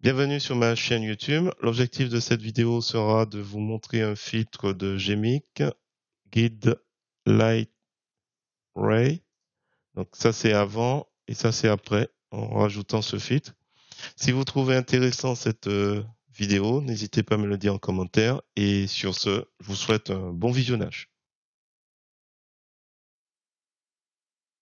Bienvenue sur ma chaîne YouTube. L'objectif de cette vidéo sera de vous montrer un filtre de GMIC, Guide Light Ray. Donc ça c'est avant et ça c'est après en rajoutant ce filtre. Si vous trouvez intéressant cette vidéo, n'hésitez pas à me le dire en commentaire. Et sur ce, je vous souhaite un bon visionnage.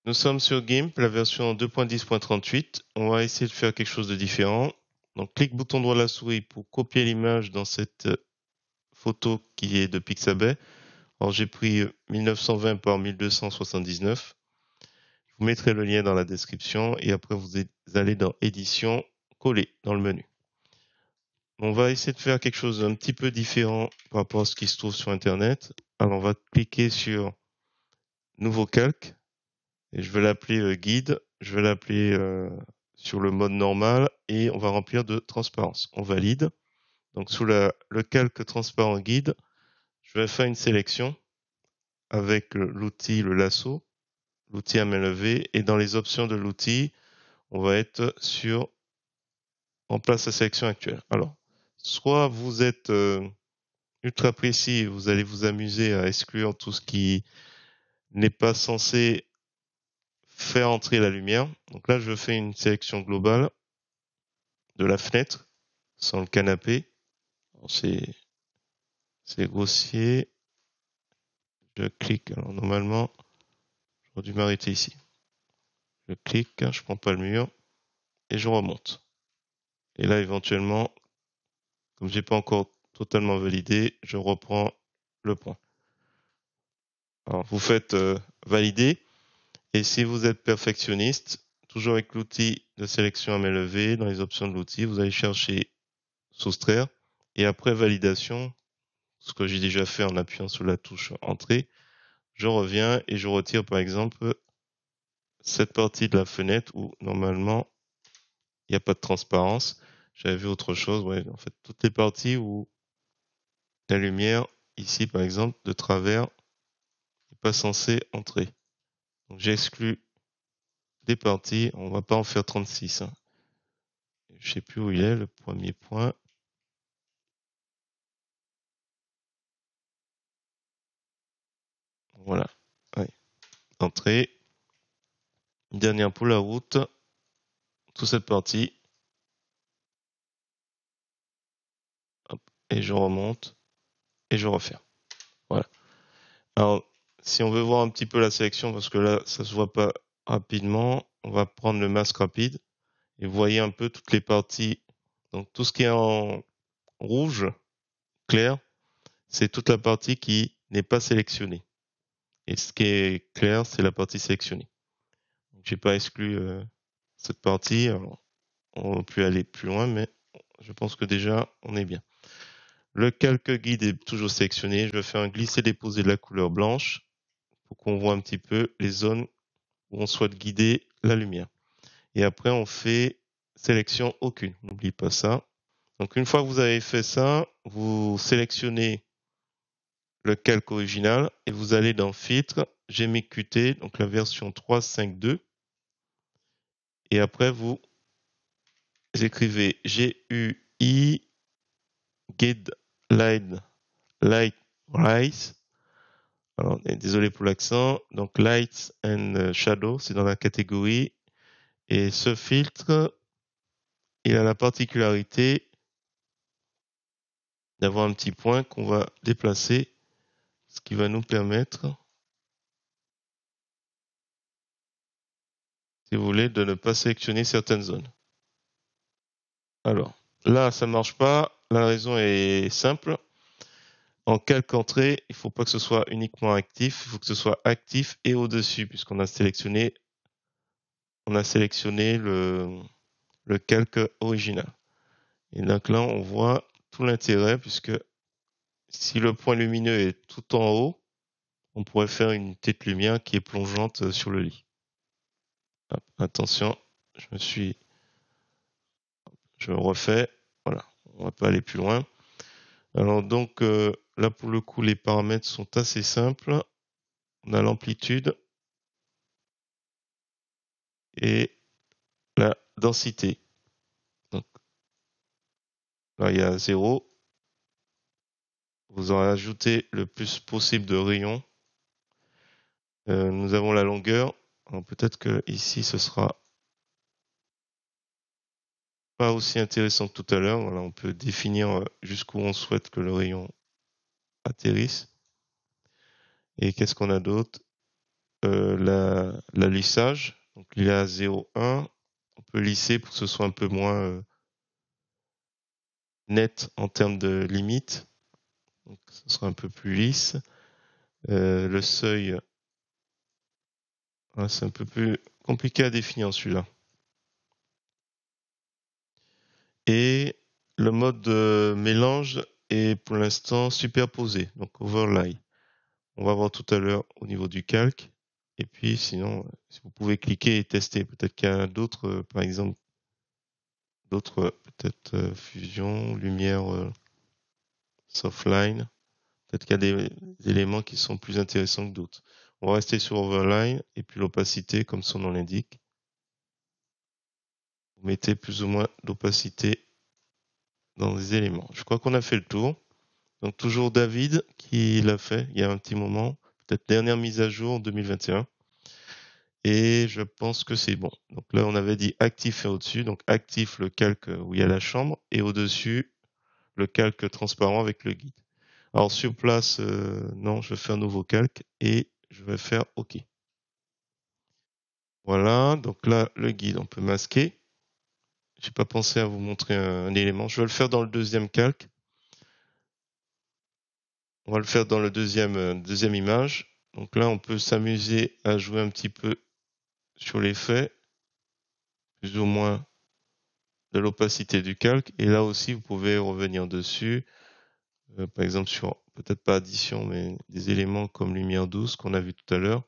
Nous sommes sur GIMP, la version 2.10.38. On va essayer de faire quelque chose de différent. Donc clique bouton droit de la souris pour copier l'image dans cette photo qui est de Pixabay. Alors j'ai pris 1920 par 1279. Je vous mettrai le lien dans la description et après vous allez dans édition, coller dans le menu. On va essayer de faire quelque chose d'un petit peu différent par rapport à ce qui se trouve sur internet. Alors on va cliquer sur nouveau calque et je vais l'appeler guide. Je vais l'appeler sur le mode normal et on va remplir de transparence. On valide. Donc sous le calque transparent guide, je vais faire une sélection avec l'outil, le lasso, l'outil à main levée, et dans les options de l'outil, on va être sur remplace la sélection actuelle. Alors, soit vous êtes ultra précis, vous allez vous amuser à exclure tout ce qui n'est pas censé faire entrer la lumière. Donc là, je fais une sélection globale de la fenêtre sans le canapé. C'est grossier. Je clique. Alors normalement, j'aurais dû m'arrêter ici. Je clique, je prends pas le mur et je remonte. Et là, éventuellement, comme j'ai pas encore totalement validé, je reprends le point. Alors, vous faites valider. Et si vous êtes perfectionniste, toujours avec l'outil de sélection à main levée, dans les options de l'outil, vous allez chercher soustraire. Et après validation, ce que j'ai déjà fait en appuyant sur la touche entrée, je reviens et je retire par exemple cette partie de la fenêtre où normalement il n'y a pas de transparence. J'avais vu autre chose. Ouais, en fait, toutes les parties où la lumière, ici par exemple, de travers, n'est pas censée entrer. Donc j'exclus des parties. On va pas en faire 36. Hein. Je sais plus où il est, le premier point. Voilà. Ouais. Entrée. Une dernière pour la route. Toute cette partie. Hop. Et je remonte. Et je referme. Voilà. Alors, si on veut voir un petit peu la sélection, parce que là, ça se voit pas rapidement, on va prendre le masque rapide. Et vous voyez un peu toutes les parties. Donc, tout ce qui est en rouge, clair, c'est toute la partie qui n'est pas sélectionnée. Et ce qui est clair, c'est la partie sélectionnée. J'ai pas exclu cette partie. Alors, on peut aller plus loin, mais je pense que déjà, on est bien. Le calque guide est toujours sélectionné. Je vais faire un glisser-déposer de la couleur blanche pour qu'on voit un petit peu les zones où on souhaite guider la lumière. Et après, on fait sélection aucune. N'oublie pas ça. Donc, une fois que vous avez fait ça, vous sélectionnez le calque original et vous allez dans filtre, GMIC Qt, donc la version 3.5.2. Et après, vous écrivez GUI Guide Light Rise. Alors, désolé pour l'accent. Donc, Lights and Shadow, c'est dans la catégorie. Et ce filtre, il a la particularité d'avoir un petit point qu'on va déplacer, ce qui va nous permettre, si vous voulez, de ne pas sélectionner certaines zones. Alors, là, ça ne marche pas. La raison est simple. En calque entrée, il ne faut pas que ce soit uniquement actif, il faut que ce soit actif et au-dessus, puisqu'on a sélectionné, le calque original. Et donc là, on voit tout l'intérêt, puisque si le point lumineux est tout en haut, on pourrait faire une petite lumière qui est plongeante sur le lit. Hop, attention, je refais. Voilà, on va pas aller plus loin. Alors donc là pour le coup les paramètres sont assez simples. On a l'amplitude et la densité. Donc Là, il y a 0. Vous en rajoutez le plus possible de rayons. Nous avons la longueur. Alors peut-être que ici ce sera pas aussi intéressant que tout à l'heure. Voilà, on peut définir jusqu'où on souhaite que le rayon atterrisse. Et qu'est-ce qu'on a d'autre? La lissage. Donc il est à 0,1. On peut lisser pour que ce soit un peu moins net en termes de limite. Donc ce sera un peu plus lisse. Le seuil, c'est un peu plus compliqué à définir celui-là. Et le mode de mélange est pour l'instant superposé, donc overlay. On va voir tout à l'heure au niveau du calque. Et puis sinon, si vous pouvez cliquer et tester, peut-être qu'il y a d'autres, par exemple, d'autres peut-être fusion, lumière, softline. Peut-être qu'il y a des éléments qui sont plus intéressants que d'autres. On va rester sur overlay et puis l'opacité, comme son nom l'indique. Vous mettez plus ou moins d'opacité dans les éléments. Je crois qu'on a fait le tour. Donc toujours David qui l'a fait il y a un petit moment, peut-être dernière mise à jour 2021. Et je pense que c'est bon. Donc là, on avait dit actif et au-dessus. Donc actif, le calque où il y a la chambre, et au-dessus, le calque transparent avec le guide. Alors sur place, non, je fais un nouveau calque et je vais faire OK. Voilà, donc là, le guide, on peut masquer. J'ai pas pensé à vous montrer un élément. Je vais le faire dans le deuxième calque. On va le faire dans le deuxième image. Donc là, on peut s'amuser à jouer un petit peu sur l'effet, plus ou moins de l'opacité du calque. Et là aussi, vous pouvez revenir dessus. Par exemple, sur, peut-être pas addition, mais des éléments comme lumière douce qu'on a vu tout à l'heure.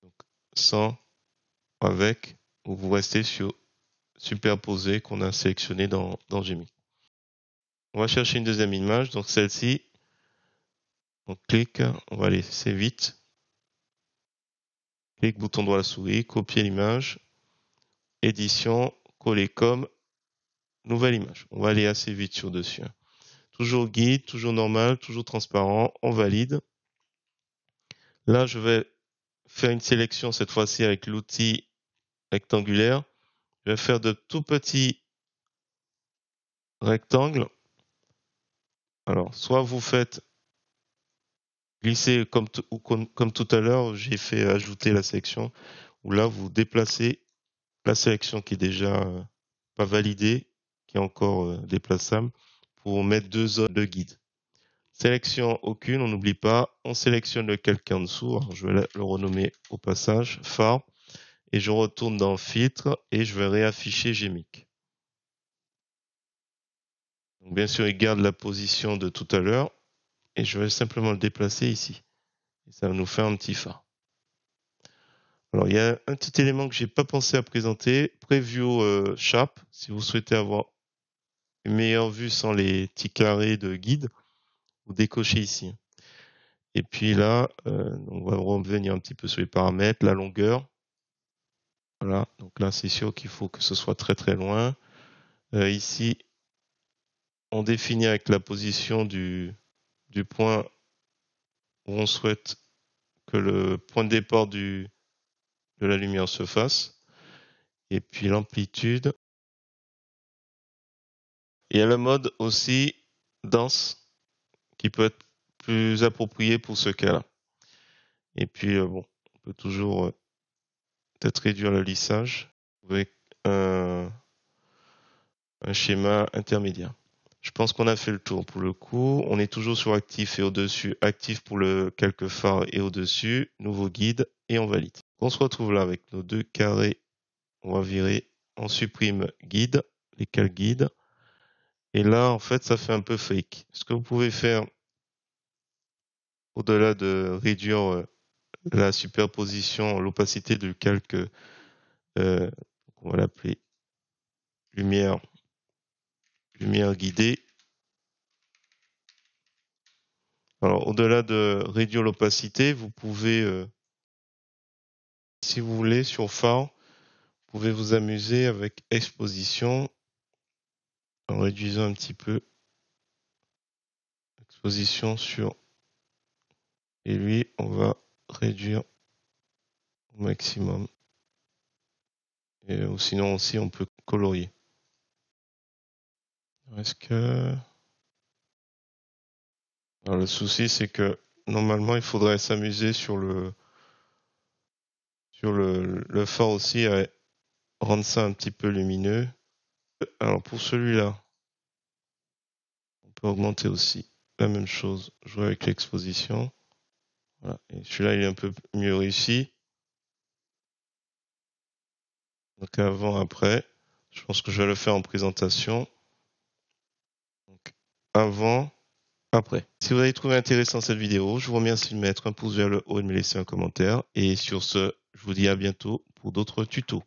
Donc, sans, avec, ou vous restez sur superposé qu'on a sélectionné dans Gemi. On va chercher une deuxième image, donc celle-ci. On clique, on va laisser vite. Clic, bouton droit à la souris, copier l'image, édition, coller comme, nouvelle image. On va aller assez vite sur dessus. Toujours guide, toujours normal, toujours transparent, on valide. Là, je vais faire une sélection cette fois-ci avec l'outil rectangulaire. Je vais faire de tout petits rectangles. Alors, soit vous faites glisser comme tout à l'heure, j'ai fait ajouter la sélection, où là, vous déplacez la sélection qui est déjà pas validée, qui est encore déplaçable, pour mettre 2 zones de guide. Sélection aucune, on n'oublie pas, on sélectionne le calque en dessous, alors je vais le renommer au passage, phare, et je retourne dans filtre et je vais réafficher Gmic. Donc bien sûr, il garde la position de tout à l'heure et je vais simplement le déplacer ici. Et ça va nous faire un petit phare. Alors il y a un petit élément que j'ai pas pensé à présenter, Preview Sharp, si vous souhaitez avoir une meilleure vue sans les petits carrés de guide, vous décochez ici. Et puis là, on va revenir un petit peu sur les paramètres, la longueur. Voilà, donc là c'est sûr qu'il faut que ce soit très très loin. Ici, on définit avec la position du point où on souhaite que le point de départ de la lumière se fasse. Et puis l'amplitude. Il y a le mode aussi dense qui peut être plus approprié pour ce cas-là. Et puis bon, on peut toujours peut-être réduire le lissage avec un schéma intermédiaire. Je pense qu'on a fait le tour pour le coup. On est toujours sur actif et au-dessus. Actif pour le calque phare et au-dessus. Nouveau guide et on valide. On se retrouve là avec nos deux carrés. On va virer. On supprime guide, les calques guides. Et là, en fait, ça fait un peu fake. Ce que vous pouvez faire, au-delà de réduire la superposition, l'opacité du calque, on va l'appeler lumière guidée. Alors, au-delà de réduire l'opacité, vous pouvez, si vous voulez, sur phare, vous pouvez vous amuser avec exposition. Alors, réduisant un petit peu l'exposition sur... Et lui, on va réduire au maximum. Et sinon aussi, on peut colorier. Est-ce que... Alors, le souci, c'est que normalement, il faudrait s'amuser sur le fort aussi à rendre ça un petit peu lumineux. Alors, pour celui-là, on peut augmenter aussi la même chose, jouer avec l'exposition. Voilà. Et celui-là, il est un peu mieux réussi. Donc, avant, après. Je pense que je vais le faire en présentation. Donc, avant, après. Si vous avez trouvé intéressant cette vidéo, je vous remercie de mettre un pouce vers le haut et de me laisser un commentaire. Et sur ce, je vous dis à bientôt pour d'autres tutos.